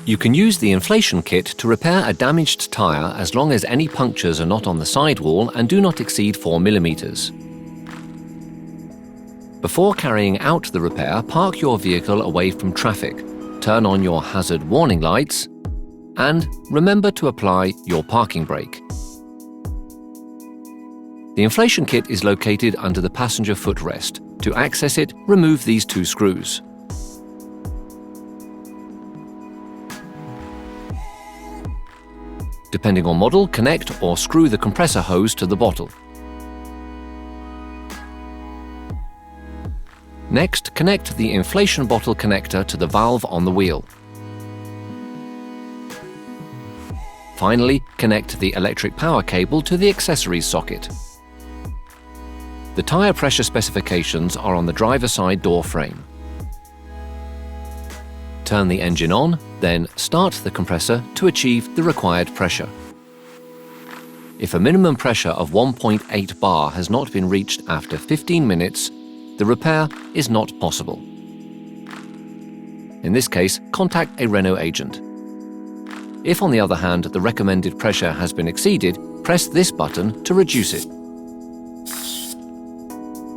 You can use the inflation kit to repair a damaged tyre as long as any punctures are not on the sidewall and do not exceed 4 mm. Before carrying out the repair, park your vehicle away from traffic, turn on your hazard warning lights, and remember to apply your parking brake. The inflation kit is located under the passenger footrest. To access it, remove these 2 screws. Depending on model, connect or screw the compressor hose to the bottle. Next, connect the inflation bottle connector to the valve on the wheel. Finally, connect the electric power cable to the accessories socket. The tyre pressure specifications are on the driver's side door frame. Turn the engine on, then start the compressor to achieve the required pressure. If a minimum pressure of 1.8 bar has not been reached after 15 minutes, the repair is not possible. In this case, contact a Renault agent. If, on the other hand, the recommended pressure has been exceeded, press this button to reduce it.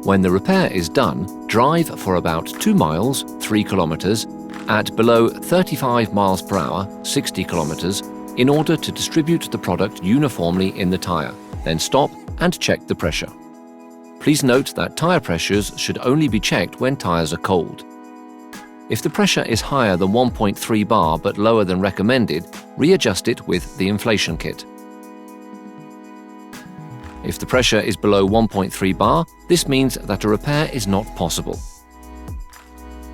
When the repair is done, drive for about 2 miles, 3 kilometers, at below 35 miles per hour, 60 kilometers, in order to distribute the product uniformly in the tyre. Then stop and check the pressure. Please note that tyre pressures should only be checked when tyres are cold. If the pressure is higher than 1.3 bar but lower than recommended, readjust it with the inflation kit. If the pressure is below 1.3 bar, this means that a repair is not possible.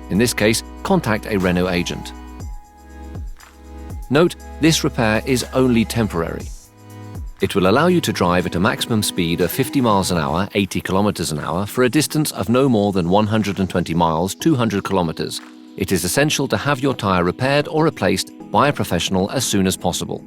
In this case, contact a Renault agent. Note, this repair is only temporary. It will allow you to drive at a maximum speed of 50 miles an hour, 80 kilometers an hour, for a distance of no more than 120 miles, 200 kilometers. It is essential to have your tyre repaired or replaced by a professional as soon as possible.